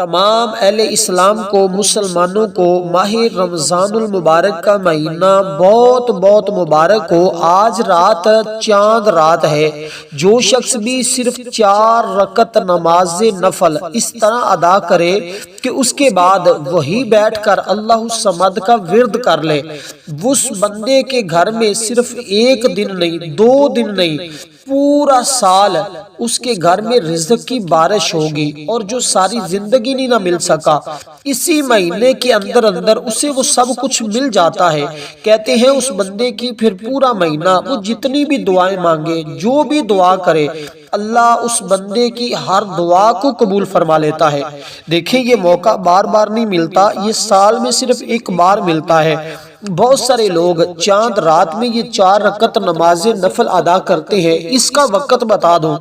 تمام اہل اسلام کو، مسلمانوں کو ماہ رمضان المبارک کا مہینہ بہت بہت مبارک ہو۔ آج رات چاند رات ہے۔ جو شخص بھی صرف 4 رکعت نماز نفل اس طرح ادا کرے کہ اس کے بعد وہی بیٹھ کر اللہ الصمد کا ورد کر لے، اس بندے کے گھر میں صرف 1 دن نہیں، 2 دن نہیں، پورا سال اس کے گھر میں رزق کی بارش ہوگی، اور جو ساری زندگی نہیں نہ مل سکا اسی مہینے کے اندر اندر اسے وہ سب کچھ مل جاتا ہے۔ کہتے ہیں اس بندے کی پھر پورا مہینہ وہ جتنی بھی دعائیں مانگے، جو بھی دعا کرے، اللہ اس بندے کی ہر دعا کو قبول فرما لیتا ہے۔ دیکھیں یہ موقع بار بار نہیں ملتا، یہ سال میں صرف 1 بار ملتا ہے۔ بہت سارے لوگ چاند رات میں یہ 4 رکعت نماز نفل ادا کرتے ہیں۔ اس کا وقت بتا دوں،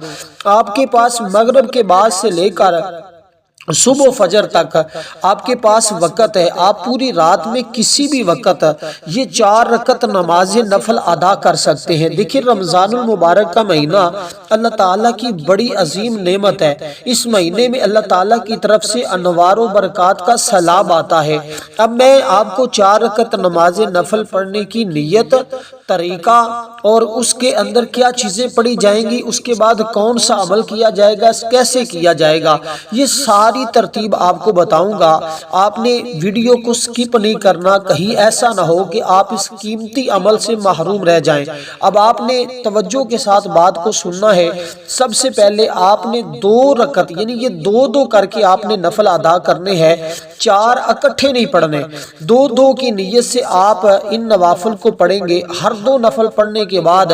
آپ کے پاس مغرب کے بعد سے لے کر صبح فجر تک آپ کے پاس وقت ہے۔ آپ پوری رات میں کسی بھی وقت یہ 4 رکعت نماز نفل ادا کر سکتے ہیں۔ دیکھیں رمضان المبارک کا مہینہ اللہ تعالیٰ کی بڑی عظیم نعمت ہے۔ اس مہینے میں اللہ تعالیٰ کی طرف سے انوار و برکات کا سیلاب آتا ہے۔ اب میں آپ کو 4 رکعت نماز نفل پڑھنے کی نیت، طریقہ اور اس کے اندر کیا چیزیں پڑھی جائیں گی، اس کے بعد کون سا عمل کیا جائے گا، کیسے کیا جائے گا، یہ ساری ترتیب آپ کو بتاؤں گا۔ آپ نے ویڈیو کو سکپ نہیں کرنا، کہیں ایسا نہ ہو کہ آپ اس قیمتی عمل سے محروم رہ جائیں۔ اب آپ نے توجہ کے ساتھ بات کو سننا ہے۔ سب سے پہلے آپ نے 2 رکعت یعنی یہ 2 کر کے آپ نے نفل ادا کرنے ہیں، 4 اکٹھے نہیں پڑھنے۔ 2 کی نیت سے آپ ان نوافل کو پڑھیں گے۔ ہر 2 نفل پڑھنے کے بعد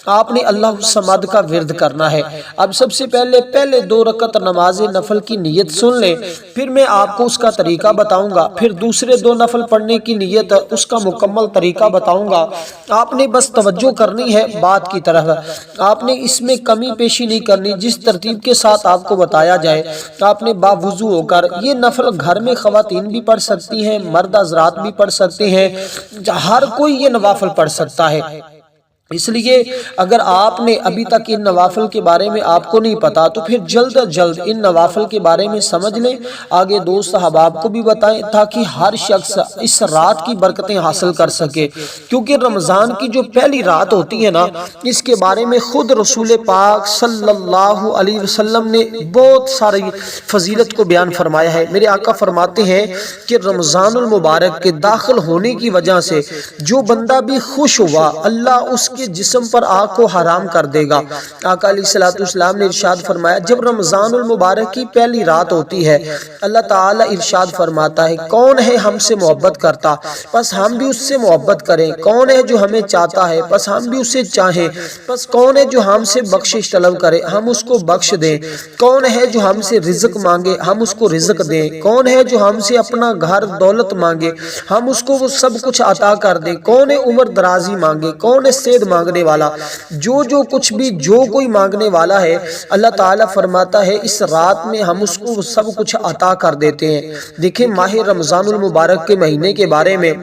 آپ نے اللہ الصمد کا ورد کرنا ہے۔ اب سب سے پہلے 2 رکعت نماز نفل کی نیت سن لیں، پھر میں آپ کو اس کا طریقہ بتاؤں گا، پھر دوسرے 2 نفل پڑھنے کی نیت، اس کا مکمل طریقہ بتاؤں گا۔ آپ نے بس توجہ کرنی ہے بات کی طرف، آپ نے اس میں کمی پیشی نہیں کرنی۔ جس ترتیب کے ساتھ آپ کو بتایا جائے، آپ نے باوضو ہو کر یہ نفل گھر میں خواتین بھی پڑھ سکتی ہیں، مرد حضرات بھی پڑھ سکتے ہیں، ہر کوئی یہ نوافل پڑھ سکتا ہے۔ اس لیے اگر آپ نے ابھی تک ان نوافل کے بارے میں آپ کو نہیں پتا تو پھر جلد از جلد ان نوافل کے بارے میں سمجھ لیں، آگے دوست احباب کو بھی بتائیں تاکہ ہر شخص اس رات کی برکتیں حاصل کر سکے۔ کیونکہ رمضان کی جو پہلی رات ہوتی ہے نا، اس کے بارے میں خود رسول پاک صلی اللہ علیہ وسلم نے بہت ساری فضیلت کو بیان فرمایا ہے۔ میرے آقا فرماتے ہیں کہ رمضان المبارک کے داخل ہونے کی وجہ سے جو بندہ بھی خوش ہوا، اللہ اس کے جسم پر آگ کو حرام کر دے گا۔ آقا علیہ السلام نے ارشاد فرمایا، جب رمضان المبارک کی پہلی رات ہوتی ہے، اللہ تعالیٰ ارشاد فرماتا ہے، کون ہے ہم سے محبت کرتا، پس ہم بھی اس سے محبت کریں، کون ہے جو ہمیں چاہتا ہے، پس ہم بھی اسے چاہیں، پس کون ہے جو ہم سے بخشش طلب کرے، ہم اس کو بخش دیں، کون ہے جو ہم سے رزق مانگے، ہم اس کو رزق دیں، کون ہے جو ہم سے اپنا گھر دولت مانگے، ہم اس کو وہ سب کچھ عطا کر دیں، کون ہے عمر درازی مانگے، کون ہے صحت مانگنے والا، جو کچھ بھی جو کوئی مانگنے والا ہے، اللہ تعالیٰ فرماتا ہے اس رات میں ہم اس کو سب کچھ عطا کر دیتے ہیں۔ دیکھیں ماہ رمضان المبارک کے مہینے کے بارے میں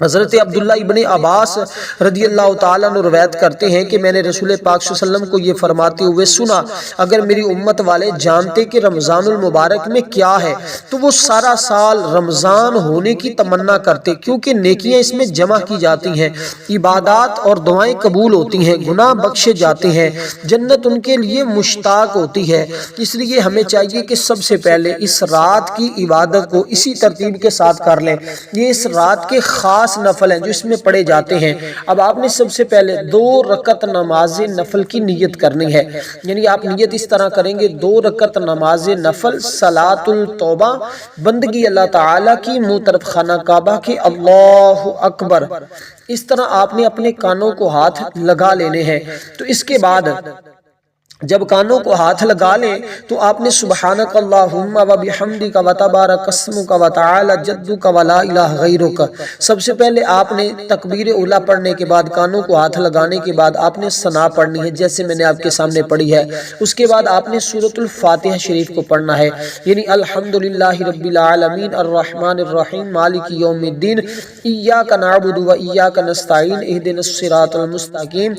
حضرت عبداللہ ابن عباس رضی اللہ تعالیٰ عنہ روایت کرتے ہیں کہ میں نے رسول پاک صلی اللہ علیہ وسلم کو یہ فرماتے ہوئے سنا، اگر میری امت والے جانتے کہ رمضان المبارک میں کیا ہے تو وہ سارا سال رمضان ہونے کی تمنا کرتے، کیونکہ نیکیاں اس میں جمع کی جاتی ہیں، عبادات اور دعائیں قبول ہوتی ہیں، گناہ بخشے جاتے ہیں، جنت ان کے لیے مشتاق ہوتی ہے۔ اس لیے ہمیں چاہیے کہ سب سے پہلے اس رات کی عبادت کو اسی ترتیب کے ساتھ کر لیں۔ یہ اس رات کے خاص نفل ہیں جو اس میں پڑھے جاتے ہیں۔ اب آپ نے سب سے پہلے 2 رکعت نماز نفل کی نیت کرنی ہے، یعنی آپ نیت اس طرح کریں گے، 2 رکعت نماز نفل صلاۃ التوبہ، بندگی اللہ تعالیٰ کی، منہ طرف خانہ کعبہ کے، اللہ اکبر۔ اس طرح آپ نے اپنے کانوں کو ہاتھ لگا لینے ہیں۔ تو اس کے بعد جب کانوں کو ہاتھ لگا لیں تو آپ نے سبحانک اللہم و بحمدک و تبارک اسمک و تعالی جدک و لا الہ غیرک، سب سے پہلے آپ نے تکبیر اولیٰ پڑھنے کے بعد کانوں کو ہاتھ لگانے کے بعد آپ نے ثنا پڑھنی ہے جیسے میں نے آپ کے سامنے پڑھی ہے۔ اس کے بعد آپ نے سورۃ الفاتحہ شریف کو پڑھنا ہے، یعنی الحمدللہ رب العالمین الرحمن الرحیم مالک یوم الدین ایاک نعبد و ایاک نستعین اہدنا الصراط المستقیم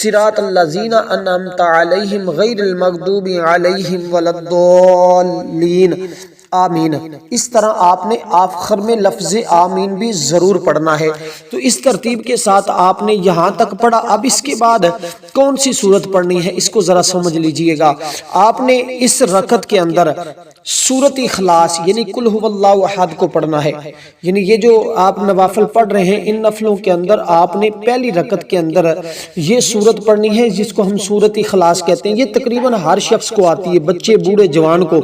صراط الذین انعمت علیہم غیر المغضوب علیہم ولا الضالین، آمین۔ اس طرح آپ نے آخر میں لفظ آمین بھی ضرور پڑھنا ہے۔ تو اس ترتیب کے ساتھ آپ نے یہاں تک پڑھا۔ اب اس کے بعد کون سی سورت پڑھنی ہے اس کو ذرا سمجھ لیجئے گا۔ آپ نے اس رکعت کے اندر سورۃ اخلاص یعنی قل هو اللہ احد کو پڑھنا ہے۔ یعنی یہ جو آپ نوافل پڑھ رہے ہیں ان نفلوں کے اندر آپ نے پہلی رکعت کے اندر یہ سورت پڑھنی ہے جس کو ہم سورۃ اخلاص کہتے ہیں۔ یہ تقریباً ہر شخص کو آتی ہے، بچے بوڑھے جوان کو۔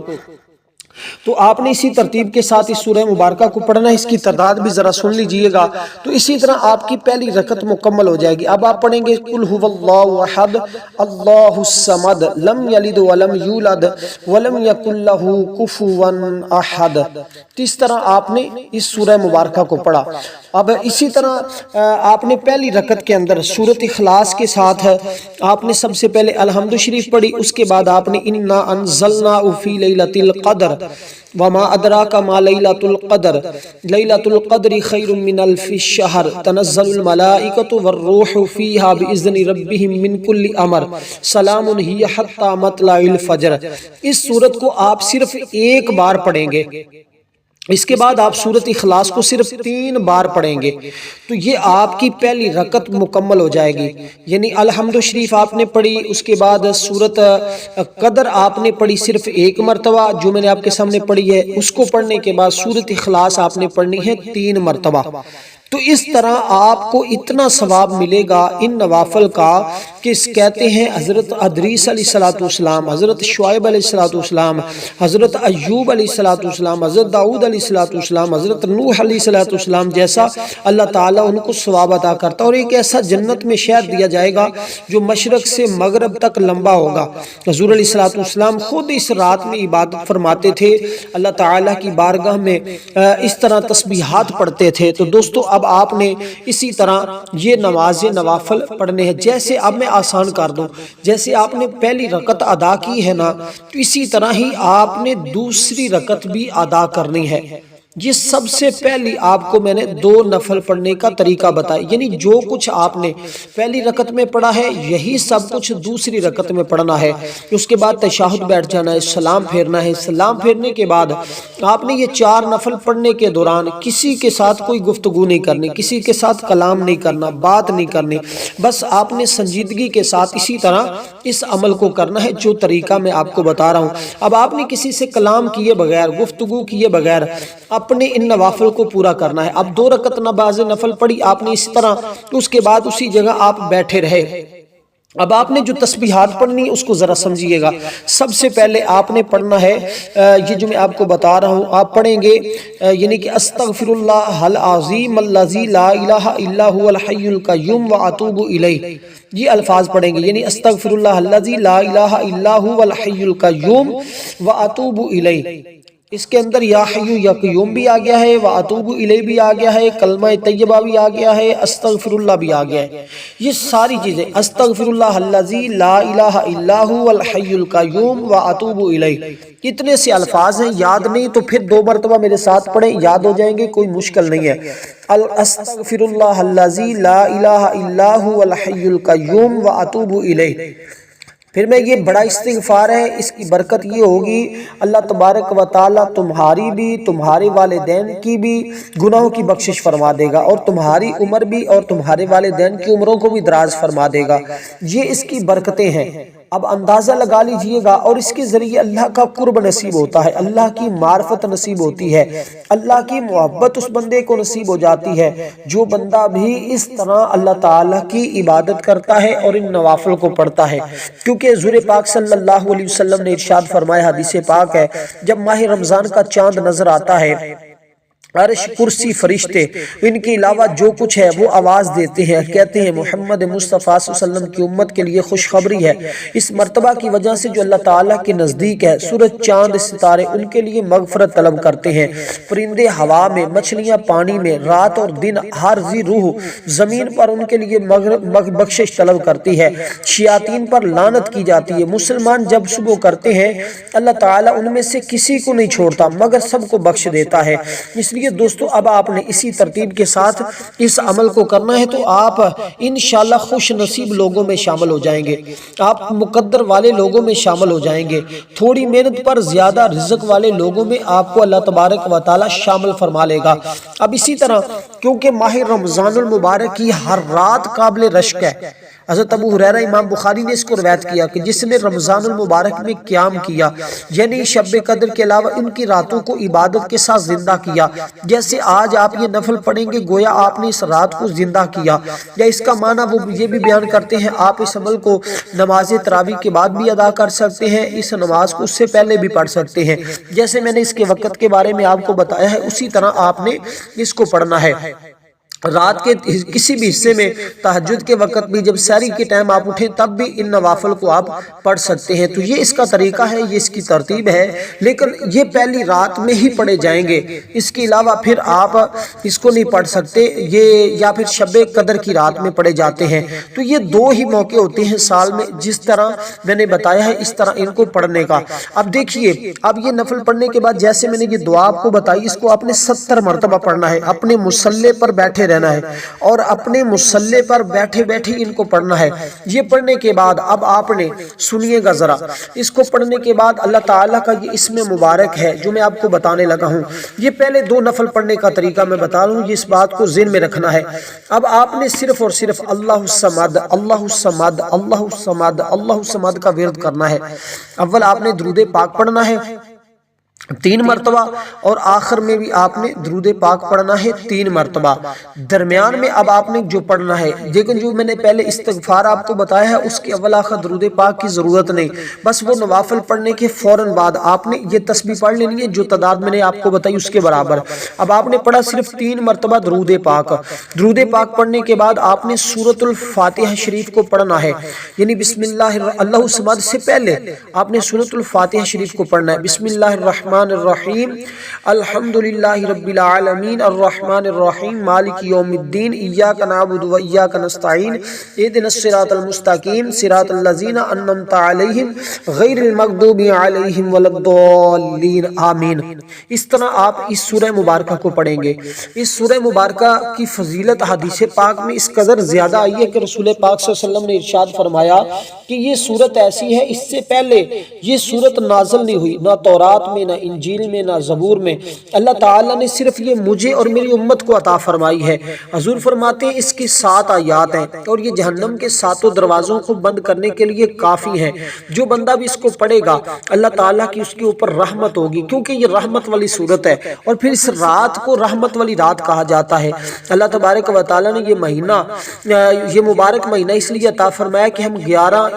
تو آپ نے اسی ترتیب کے ساتھ اس سورہ مبارکہ کو پڑھنا ہے۔ اس کی تعداد بھی ذرا سن لیجئے گا۔ تو اسی طرح آپ کی پہلی رکعت مکمل ہو جائے گی۔ اب آپ پڑھیں گے قل هو اللہ احد اللہ الصمد لم یلد ولم یولد ولم یکن له کفوا احد۔ تو اس طرح آپ نے اس سورہ مبارکہ کو پڑھا۔ اب اسی طرح آپ نے پہلی رکعت کے اندر سورۃ اخلاص کے ساتھ آپ نے سب سے پہلے الحمد شریف پڑھی، اس کے بعد آپ نے انا انزلناہ فی لیلۃ القدر وما ادراک ما لیلۃ القدر لیلۃ القدر خیر من الف الشہر تنزل الملائکۃ والروح فیہا باذن ربہم من کل امر سلام ہی حتی مطلع الفجر۔ اس سورت کو آپ صرف ایک بار پڑھیں گے۔ اس کے بعد آپ سورۃ اخلاص کو صرف 3 بار پڑھیں گے تو یہ آپ کی پہلی رکعت مکمل ہو جائے گی۔ یعنی الحمد شریف آپ نے پڑھی، اس کے بعد سورۃ قدر آپ نے پڑھی صرف 1 مرتبہ جو میں نے آپ کے سامنے پڑھی ہے، اس کو پڑھنے کے بعد سورۃ اخلاص آپ نے پڑھنی ہے 3 مرتبہ۔ تو اس طرح آپ کو اتنا ثواب ملے گا ان نوافل کا کہ کہتے ہیں حضرت ادریس علیہ السلام، حضرت شعیب علیہ السلام، حضرت ایوب علیہ السلام، حضرت داؤد علیہ السلام، حضرت نوح علیہ السلام جیسا اللہ تعالیٰ ان کو ثواب عطا کرتا ہے۔ اور ایک ایسا جنت میں شہر دیا جائے گا جو مشرق سے مغرب تک لمبا ہوگا۔ حضور علیہ السلام خود اس رات میں عبادت فرماتے تھے، اللہ تعالیٰ کی بارگاہ میں اس طرح تسبیحات پڑھتے تھے۔ تو دوستو اب آپ نے اسی طرح یہ نماز نوافل پڑھنے ہیں۔ جیسے اب میں آسان کر دوں، جیسے آپ نے پہلی رکعت ادا کی ہے نا، تو اسی طرح ہی آپ نے دوسری رکعت بھی ادا کرنی ہے۔ یہ سب سے پہلی آپ کو میں نے 2 نفل پڑھنے کا طریقہ بتایا، یعنی جو کچھ آپ نے پہلی رکعت میں پڑھا ہے یہی سب کچھ دوسری رکعت میں پڑھنا ہے۔ اس کے بعد تشہد بیٹھ جانا ہے، سلام پھیرنا ہے۔ سلام پھیرنے کے بعد آپ نے یہ 4 نفل پڑھنے کے دوران کسی کے ساتھ کوئی گفتگو نہیں کرنی، کسی کے ساتھ کلام نہیں کرنا، بات نہیں کرنی، بس آپ نے سنجیدگی کے ساتھ اسی طرح اس عمل کو کرنا ہے جو طریقہ میں آپ کو بتا رہا ہوں۔ اب آپ نے کسی سے کلام کیے بغیر، گفتگو کیے بغیر اپنے ان نوافل کو پورا کرنا ہے۔ اب 2 رکعت نماز نفل پڑھی آپ نے اس طرح، اس کے بعد اسی جگہ آپ بیٹھے رہے۔ اب آپ نے جو تسبیحات پڑھنی اس کو ذرا سمجھیے گا۔ سب سے پہلے آپ نے پڑھنا ہے یہ جو میں آپ کو بتا رہا ہوں، آپ پڑھیں گے یعنی کہ استغفر اللہ العظیم الذی لا الہ الا هو الحی القیوم واتوب الیہ۔ یہ الفاظ پڑھیں گے، یعنی استغفر اللہ الذی لا الہ الا هو الحی القیوم واتوب الیہ۔ اس کے اندر یا حی یا قیوم بھی آ گیا ہے، واتوب الیہ بھی آ گیا ہے، کلمہ طیبہ بھی آ گیا ہے، استغفر اللہ بھی آ گیا ہے۔ یہ ساری چیزیں استغفر اللہ الذی لا الہ الا هو الحی القیوم واتوب الیہ، اتنے سے الفاظ ہیں، یاد نہیں تو پھر 2 مرتبہ میرے ساتھ پڑھیں، یاد ہو جائیں گے، کوئی مشکل نہیں ہے۔ استغفر اللہ الذی لا الہ الا هو الحی القیوم واتوب الیہ۔ پھر میں یہ بڑا استغفار ہے، اس کی برکت یہ ہوگی اللہ تبارک و تعالیٰ تمہاری بھی، تمہارے والدین کی بھی گناہوں کی بخشش فرما دے گا، اور تمہاری عمر بھی اور تمہارے والدین کی عمروں کو بھی دراز فرما دے گا۔ یہ اس کی برکتیں ہیں۔ اب اندازہ لگا لیجئے گا، اور اس کے ذریعے اللہ کا قرب نصیب ہوتا ہے، اللہ کی معرفت نصیب ہوتی ہے، اللہ کی محبت اس بندے کو نصیب ہو جاتی ہے جو بندہ بھی اس طرح اللہ تعالیٰ کی عبادت کرتا ہے اور ان نوافل کو پڑھتا ہے۔ کیونکہ حضور پاک صلی اللہ علیہ وسلم نے ارشاد فرمایا، حدیث پاک ہے، جب ماہ رمضان کا چاند نظر آتا ہے، عرش کرسی فرشتے ان کے علاوہ جو کچھ ہے وہ آواز دیتے ہیں، کہتے ہیں محمد مصطفیٰ صلی اللہ علیہ وسلم کی امت کے لیے خوشخبری ہے۔ اس مرتبہ کی وجہ سے جو اللہ تعالیٰ کے نزدیک ہے، سورج چاند ستارے ان کے لیے مغفرت طلب کرتے ہیں، پرندے ہوا میں، مچھلیاں پانی میں، رات اور دن ہر ذی روح زمین پر ان کے لیے بخشش طلب کرتی ہے، شیاطین پر لعنت کی جاتی ہے۔ مسلمان جب صبح کرتے ہیں اللہ تعالیٰ ان میں سے کسی کو نہیں چھوڑتا مگر سب کو بخش دیتا ہے۔ اس لیے لیے دوستو اب آپ نے اسی ترتیب کے ساتھ اس عمل کو کرنا ہے تو آپ انشاءاللہ خوش نصیب لوگوں میں شامل ہو جائیں گے، آپ مقدر والے لوگوں میں شامل ہو جائیں گے، تھوڑی محنت پر زیادہ رزق والے لوگوں میں آپ کو اللہ تبارک و تعالی شامل فرما لے گا۔ اب اسی طرح کیونکہ ماہ رمضان المبارک کی ہر رات قابل رشک ہے، حضرت ابو ہریرہ امام بخاری نے اس کو روایت کیا کہ جس نے رمضان المبارک میں قیام کیا، یعنی شب قدر کے علاوہ ان کی راتوں کو عبادت کے ساتھ زندہ کیا، جیسے آج آپ یہ نفل پڑھیں گے گویا آپ نے اس رات کو زندہ کیا، یا اس کا معنی وہ یہ بھی بیان کرتے ہیں آپ اس عمل کو نماز تراویح کے بعد بھی ادا کر سکتے ہیں، اس نماز کو اس سے پہلے بھی پڑھ سکتے ہیں، جیسے میں نے اس کے وقت کے بارے میں آپ کو بتایا ہے اسی طرح آپ نے اس کو پڑھنا ہے۔ رات کے کسی بھی حصے میں تہجد کے وقت بھی جب سحری کے ٹائم آپ اٹھیں تب بھی ان نوافل کو آپ پڑھ سکتے ہیں۔ تو یہ اس کا طریقہ ہے، یہ اس کی ترتیب ہے، لیکن یہ پہلی رات میں ہی پڑھے جائیں گے، اس کے علاوہ پھر آپ اس کو نہیں پڑھ سکتے، یہ یا پھر شب قدر کی رات میں پڑھے جاتے ہیں۔ تو یہ دو ہی موقع ہوتے ہیں سال میں، جس طرح میں نے بتایا ہے اس طرح ان کو پڑھنے کا۔ اب دیکھیے، اب یہ نفل پڑھنے کے بعد جیسے میں نے یہ دعا آپ کو بتائی، اس کو آپ نے 70 مرتبہ پڑھنا ہے، اپنے مصلی پر بیٹھے رہنا ہے اور اپنے مصلی پر بیٹھے بیٹھے ان کو پڑھنا ہے۔ یہ پڑھنے کے بعد اب آپ نے سنیے گا ذرا، اس کو پڑھنے کے بعد اللہ تعالیٰ کا یہ اسم مبارک ہے جو میں آپ کو بتانے لگا ہوں، یہ پہلے دو نفل پڑھنے کا طریقہ میں بتا رہا ہوں، یہ اس بات کو ذہن میں رکھنا ہے۔ اب آپ نے صرف اور صرف اللہ الصمد اللہ الصمد اللہ الصمد اللہ الصمد کا ورد کرنا ہے۔ اول آپ نے درود پاک پڑھنا ہے 3 مرتبہ، اور آخر میں بھی آپ نے درود پاک پڑھنا ہے 3 مرتبہ۔ درمیان میں اب آپ نے جو پڑھنا ہے، لیکن جو میں نے پہلے استغفار آپ کو بتایا ہے اس کے اول آخر درود پاک کی ضرورت نہیں، بس وہ نوافل پڑھنے کے فوراً بعد آپ نے یہ تسبیح پڑھ لینی ہے جو تعداد میں نے آپ کو بتائی اس کے برابر۔ اب آپ نے پڑھا صرف 3 مرتبہ درود پاک۔ درود پاک پڑھنے کے بعد آپ نے سورۃ الفاتحہ شریف کو پڑھنا ہے، یعنی بسم اللہ اللہ الصمد سے پہلے آپ نے سورۃ الفاتحہ شریف کو پڑھنا ہے۔ بسم اللہ الرحمن الرحیم الحمدللہ رب العالمین الرحمن الرحیم مالک یوم الدین ایاک نعبد و ایاک نستعین اہدنا الصراط المستقیم صراط الذین انعمت علیہم غیر المغضوب علیہم ولا الضالین آمین۔ اس طرح آپ اس سورہ مبارکہ کو پڑھیں گے۔ اس سورہ مبارکہ کی فضیلت حدیث پاک میں اس قدر زیادہ آئی ہے کہ رسول پاک صلی اللہ علیہ وسلم نے ارشاد فرمایا کہ یہ سورت ایسی ہے، اس سے پہلے یہ سورت نازل نہیں ہوئی، نہ تورات میں، نہ انجیل میں، نہ زبور میں، اللہ تعالیٰ نے صرف یہ مجھے اور میری امت کو عطا فرمائی ہے۔ حضور فرماتے ہیں اس کی 7 آیات ہیں اور یہ جہنم کے 7 دروازوں کو بند کرنے کے لیے کافی ہیں۔ جو بندہ بھی اس کو پڑھے گا اللہ تعالیٰ کی اس کے اوپر رحمت ہوگی، کیونکہ یہ رحمت والی صورت ہے، اور پھر اس رات کو رحمت والی رات کہا جاتا ہے۔ اللہ تبارک و تعالیٰ نے یہ مہینہ، یہ مبارک مہینہ اس لیے عطا فرمایا کہ ہم 11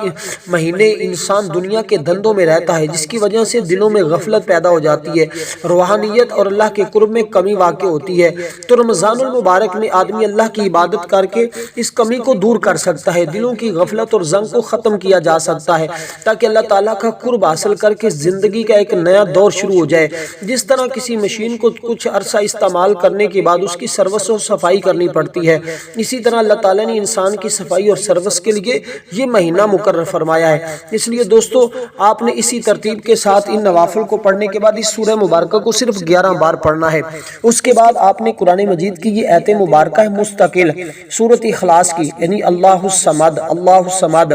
مہینے انسان دنیا کے دھندوں میں رہتا ہے، جس کی وجہ سے دلوں میں غفلت پیدا ہو جاتی ہے، روحانیت اور اللہ کے قرب میں کمی واقع ہوتی ہے۔ تو رمضان المبارک میں آدمی اللہ کی عبادت کر کے اس کمی کو دور کر سکتا ہے، دلوں کی غفلت اور زنگ کو ختم کیا جا سکتا ہے، تاکہ اللہ تعالیٰ کا قرب حاصل کر کے زندگی کا ایک نیا دور شروع ہو جائے۔ جس طرح کسی مشین کو کچھ عرصہ استعمال کرنے کے بعد اس کی سروس اور صفائی کرنی پڑتی ہے، اسی طرح اللہ تعالیٰ نے انسان کی صفائی اور سروس کے لیے یہ مہینہ مقرر فرمایا ہے۔ اس لیے دوستو آپ نے اسی ترتیب کے ساتھ ان نوافل کو پڑھنے کے بعد اس سورہ مبارکہ کو صرف 11 بار پڑھنا ہے۔ اس کے بعد آپ نے قرآن مجید کی یہ آیت مبارکہ ہے مستقل سورۃ اخلاص کی، یعنی اللہ الصمد اللہ الصمد،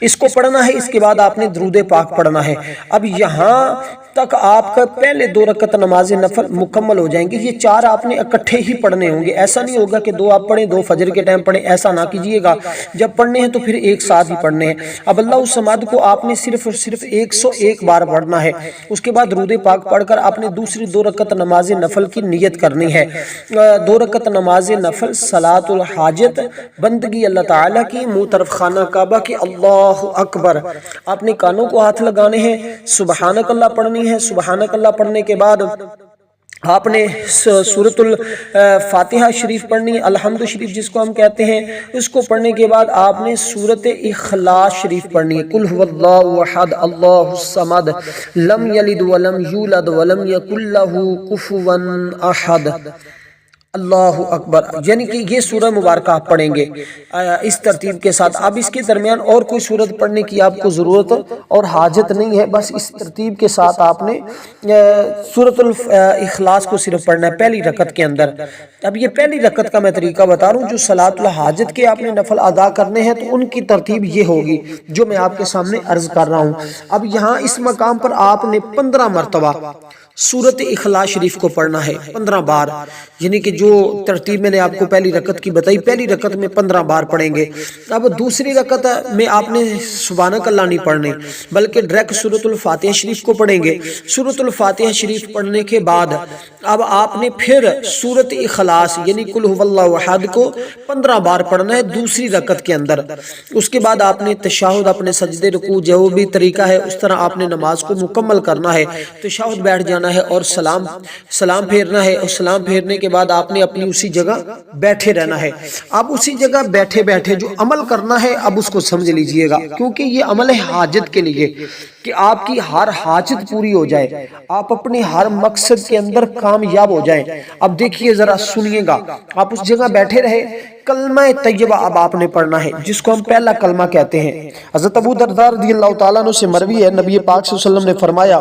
اس کو پڑھنا ہے۔ اس کے بعد آپ نے درود پاک پڑھنا ہے۔ اب یہاں تک آپ کا پہلے 2 رکعت نماز نفل مکمل ہو جائیں گے۔ یہ 4 آپ نے اکٹھے ہی پڑھنے ہوں گے، ایسا نہیں ہوگا کہ 2 آپ پڑھیں 2 فجر کے ٹائم پڑھیں، ایسا نہ کیجئے گا۔ جب پڑھنے ہیں تو پھر ایک ساتھ ہی پڑھنے ہیں۔ اب اللہ الصمد کو آپ نے صرف اور صرف 101 بار پڑھنا ہے۔ اس کے بعد درود پاک پڑھ کر آپ نے دوسری 2 رکعت نماز نفل کی نیت کرنی ہے۔ 2 رکعت نماز نفل صلاۃ الحاجت، بندگی اللہ تعالیٰ کی، منہ طرف خانہ کعبہ کی، اللہ اکبر، آپ نے کانوں کو ہاتھ لگانے ہیں، سبحانک اللہ پڑھنی ہے۔ سبحانک اللہ پڑھنے کے بعد آپ نے سورۃ الفاتحہ شریف پڑھنی ہے، الحمد شریف جس کو ہم کہتے ہیں، اس کو پڑھنے کے بعد آپ نے سورۃ اخلاص شریف پڑھنی ہے، قل هو اللہ احد اللہ الصمد لم یلد ولم یولد ولم یکن لہ کفوا احد۔ اللہ اکبر، یعنی کہ یہ سورہ مبارکہ آپ پڑھیں گے اس ترتیب کے ساتھ۔ اب اس کے درمیان اور کوئی سورت پڑھنے کی آپ کو ضرورت اور حاجت نہیں ہے، بس اس ترتیب کے ساتھ آپ نے سورۃ الاخلاص کو صرف پڑھنا ہے پہلی رکعت کے اندر۔ اب یہ پہلی رکعت کا میں طریقہ بتا رہا ہوں، جو صلاۃ الحاجت کے آپ نے نفل ادا کرنے ہیں تو ان کی ترتیب یہ ہوگی جو میں آپ کے سامنے عرض کر رہا ہوں۔ اب یہاں اس مقام پر آپ نے 15 مرتبہ سورۃ اخلاص شریف کو پڑھنا ہے، 15 بار، یعنی کہ جو ترتیب میں نے آپ کو پہلی رکعت کی بتائی، پہلی رکعت میں 15 بار پڑھیں گے۔ اب دوسری رکعت میں آپ نے سبحانک اللہ نہیں پڑھنے، بلکہ ڈائریکٹ سورۃ الفاتحہ شریف کو پڑھیں گے۔ سورۃ الفاتحہ شریف پڑھنے کے بعد اب آپ نے پھر سورۃ اخلاص یعنی قل هو اللہ احد کو 15 بار پڑھنا ہے دوسری رکعت کے اندر۔ اس کے بعد آپ نے تشہد، اپنے سجدے، رکوع، جو بھی طریقہ ہے اس طرح آپ نے نماز کو مکمل کرنا ہے۔ تشہد بیٹھ جانا ہے اور سلام پھیرنا ہے، اور سلام پھیرنے کے بعد آپ نے اپنی اسی جگہ بیٹھے رہنا ہے۔ اب اسی جگہ بیٹھے بیٹھے جو عمل کرنا ہے اب اس کو سمجھ لیجئے گا، کیونکہ یہ عمل ہے حاجت کے لیے کہ آپ کی ہر حاجت پوری ہو جائے، آپ اپنے ہر مقصد کے اندر کامیاب ہو جائیں۔ اب دیکھیے ذرا سنیے گا، آپ اس جگہ بیٹھے رہے، کلمہ طیبہ اب آپ نے پڑھنا ہے جس کو ہم پہلا کلمہ کہتے ہیں۔ حضرت ابو درداء رضی اللہ تعالیٰ عنہ سے مروی ہے، نبی پاک صلی اللہ علیہ وسلم نے فرمایا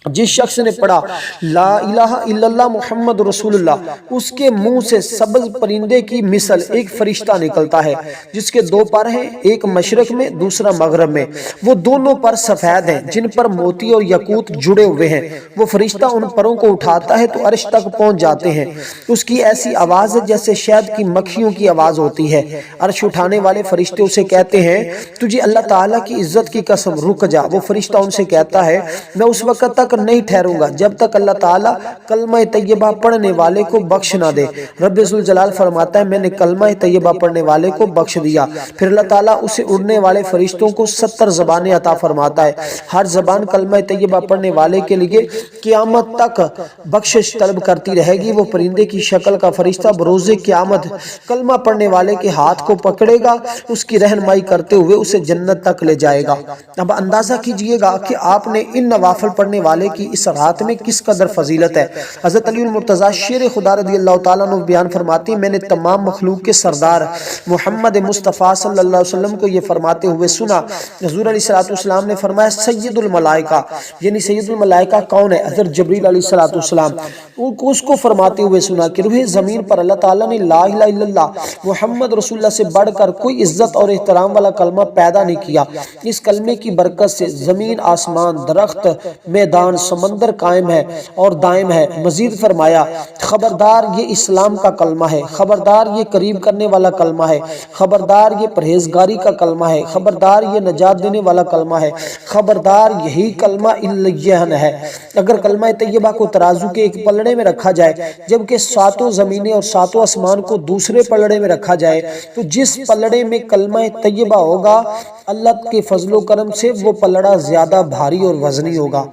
جس شخص نے پڑھا لا الہ الا اللہ محمد رسول اللہ، اس کے منہ سے سبز پرندے کی مثل ایک فرشتہ نکلتا ہے جس کے 2 پر ہیں، ایک مشرق میں دوسرا مغرب میں، وہ دونوں پر سفید ہیں جن پر موتی اور یاقوت جڑے ہوئے ہیں۔ وہ فرشتہ ان پروں کو اٹھاتا ہے تو عرش تک پہنچ جاتے ہیں۔ اس کی ایسی آواز ہے جیسے شہد کی مکھیوں کی آواز ہوتی ہے۔ عرش اٹھانے والے فرشتے اسے کہتے ہیں تجھے اللہ تعالیٰ کی عزت کی قسم رک جا۔ وہ فرشتہ ان سے کہتا ہے میں اس وقت تک نہیں ٹھہروں گا جب تک اللہ تعالیٰ کلمہ طیبہ پڑھنے والے کو بخش نہ دے۔ رب ذوالجلال فرماتا ہے میں نے کلمہ طیبہ پڑھنے والے کو بخش دیا۔ پھر اللہ تعالیٰ اسے اڑنے والے فرشتوں کو 70 زبانیں عطا فرماتا ہے، ہر زبان کلمہ طیبہ پڑھنے والے کے لیے قیامت تک بخشش طلب کرتی رہے گی۔ وہ پرندے کی شکل کا فرشتہ بروز قیامت کلمہ پڑھنے والے کے ہاتھ کو پکڑے گا، اس کی رہنمائی کرتے ہوئے اسے جنت تک لے جائے گا۔ اب اندازہ کیجئے گا کہ آپ نے ان نوافل پڑھنے والے کی اس رات میں کس قدر فضیلت ہے۔ حضرت علی المرتضیٰ شیر خدا رضی اللہ تعالیٰ عنہ بیان فرماتے ہیں میں نے تمام مخلوق کے سردار محمد مصطفیٰ صلی اللہ علیہ وسلم کو یہ فرماتے ہوئے سنا۔ حضور علیہ السلام نے فرمایا سید الملائکہ، یعنی سید الملائکہ کون ہے؟ حضرت جبریل علیہ السلام، اس کو فرماتے ہوئے سنا کہ روح زمین پر اللہ تعالیٰ نے لا الہ الا اللہ محمد رسول اللہ سے بڑھ کر کوئی عزت اور احترام والا کلمہ پیدا نہیں کیا۔ اس کلمے کی برکت سے زمین، آسمان، درخت، میدان، سمندر قائم ہے اور دائم ہے۔ مزید فرمایا خبردار یہ اسلام کا کلمہ ہے، خبردار یہ قریب کرنے والا کلمہ ہے، خبردار یہ پرہیزگاری کا کلمہ ہے، خبردار یہ نجات دینے والا کلمہ ہے، خبردار یہی کلمہ الیہن ہے۔ اگر کلمہ طیبہ کو ترازو کے ایک پلڑے میں رکھا جائے جبکہ 7 زمینیں اور 7 آسمان کو دوسرے پلڑے میں رکھا جائے تو جس پلڑے میں کلمہ طیبہ ہوگا اللہ کے فضل و کرم سے وہ پلڑا زیادہ بھاری اور وزنی ہوگا۔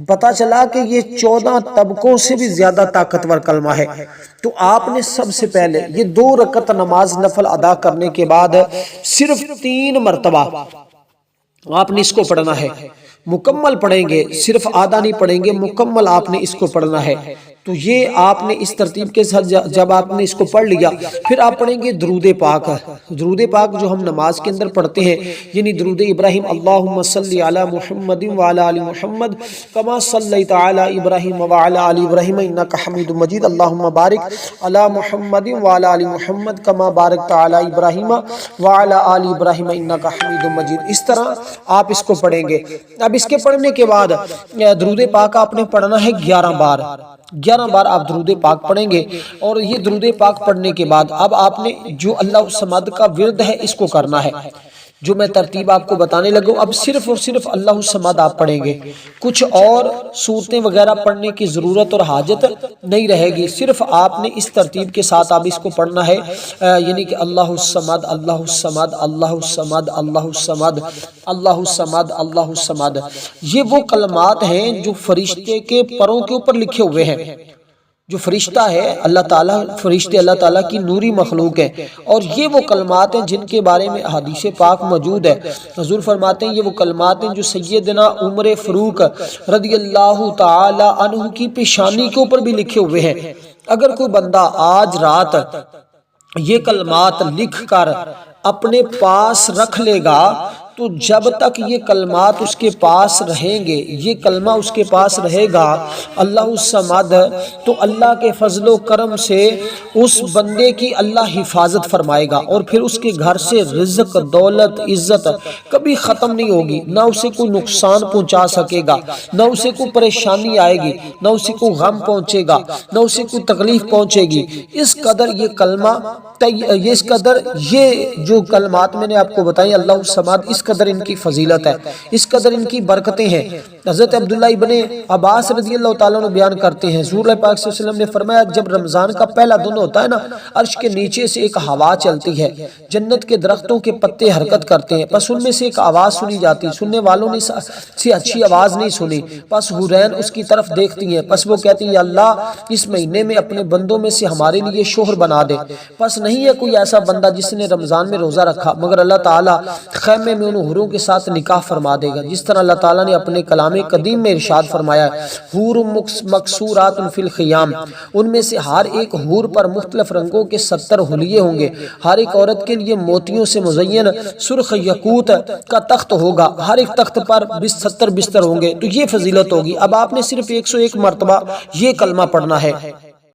پتہ چلا کہ یہ 14 طبقوں سے بھی زیادہ طاقتور کلمہ ہے۔ تو آپ نے سب سے پہلے یہ 2 رکعت نماز نفل ادا کرنے کے بعد صرف 3 مرتبہ آپ نے اس کو پڑھنا ہے، مکمل پڑھیں گے، صرف آدھا نہیں پڑھیں گے، مکمل آپ نے اس کو پڑھنا ہے۔ تو یہ آپ نے اس ترتیب کے ساتھ جب آپ نے اس کو پڑھ لیا پھر آپ پڑھیں گے درود پاک۔ درود پاک جو ہم نماز کے اندر پڑھتے ہیں یعنی درود ابراہیم، اللہم صلی علی محمد وعلی آل محمد کما صلیت علی ابراہیم وعلی آل ابراہیم انک حمید مجید، اللہم بارک علی محمد وعلی آل محمد کما بارکت علی ابراہیم وعلی آل ابراہیم انک حمید مجید۔ اس طرح آپ اس کو پڑھیں گے۔ اب اس کے پڑھنے کے بعد درود پاک آپ نے پڑھنا ہے 11 بار۔ 11 بار آپ درود پاک پڑھیں گے، اور یہ درود پاک پڑھنے کے بعد اب آپ نے جو اللہ الصمد کا ورد ہے اس کو کرنا ہے، جو میں ترتیب آپ کو بتانے لگا ہوں۔ اب صرف اور صرف اللہ الصمد آپ پڑھیں گے، کچھ اور صورتیں وغیرہ پڑھنے کی ضرورت اور حاجت نہیں رہے گی، صرف آپ نے اس ترتیب کے ساتھ آپ اس کو پڑھنا ہے، یعنی کہ اللہ الصمد اللہ الصمد اللہ الصمد اللہ الصمد اللہ الصمد اللہ الصمد۔ یہ وہ کلمات ہیں جو فرشتے کے پروں کے اوپر لکھے ہوئے ہیں۔ جو فرشتہ ہے اللہ تعالیٰ، فرشتے اللہ تعالیٰ کی نوری مخلوق ہے، اور یہ وہ کلمات ہیں جن کے بارے میں حدیث پاک موجود ہے۔ حضور فرماتے ہیں یہ وہ کلمات ہیں جو سیدنا عمر فاروق رضی اللہ تعالی عنہ کی پیشانی کے اوپر بھی لکھے ہوئے ہیں۔ اگر کوئی بندہ آج رات یہ کلمات لکھ کر اپنے پاس رکھ لے گا تو جب تک یہ کلمات اس کے پاس رہیں گے، یہ کلمہ اس کے پاس رہے گا، اللہ الصمد، تو اللہ کے فضل و کرم سے اس بندے کی اللہ حفاظت فرمائے گا، اور پھر اس کے گھر سے رزق، دولت، عزت کبھی ختم نہیں ہوگی، نہ اسے کوئی نقصان پہنچا سکے گا، نہ اسے کوئی پریشانی آئے گی، نہ اسے کوئی غم پہنچے گا، نہ اسے کوئی تکلیف پہنچے گی۔ اس قدر یہ کلمہ، اس قدر یہ جو کلمات میں نے آپ کو بتائی اللہ الصمد، اس قدر ان کی فضیلت ہے، اس قدر ان کی برکتیں ہیں۔ حضرت عبداللہ ابن عباس رضی اللہ تعالیٰ عنہ بیان کرتے ہیں، حضور پاک صلی اللہ علیہ وسلم نے فرمایا جب رمضان کا پہلا دن ہوتا ہے نا، عرش کے نیچے سے ایک ہوا چلتی ہے، جنت کے درختوں کے پتے حرکت کرتے ہیں، پس ان میں سے ایک آواز سنی جاتی، سننے والوں نے سے اچھی آواز نہیں سنی، پس حورین اس کی طرف دیکھتی ہیں، پس وہ کہتی ہیں یا اللہ اس مہینے میں اپنے بندوں میں سے ہمارے لیے شوہر بنا دے۔ پس نہیں ہے کوئی ایسا بندہ جس نے رمضان میں روزہ رکھا مگر اللہ تعالیٰ خیمے میں ان حوروں کے ساتھ نکاح فرما دے گا، جس طرح اللہ تعالیٰ نے اپنے کلام قدیم میں ارشاد فرمایا ہے حور مقصورات فی الخیام، ان میں سے ہر ایک حور پر مختلف رنگوں کے 70 حلیے ہوں گے، ہر ایک عورت کے لیے موتیوں سے مزین سرخ یاقوت کا تخت ہوگا، ہر ایک تخت پر 70 بستر ہوں گے۔ تو یہ فضیلت ہوگی۔ اب آپ نے صرف 101 مرتبہ یہ کلمہ پڑھنا ہے۔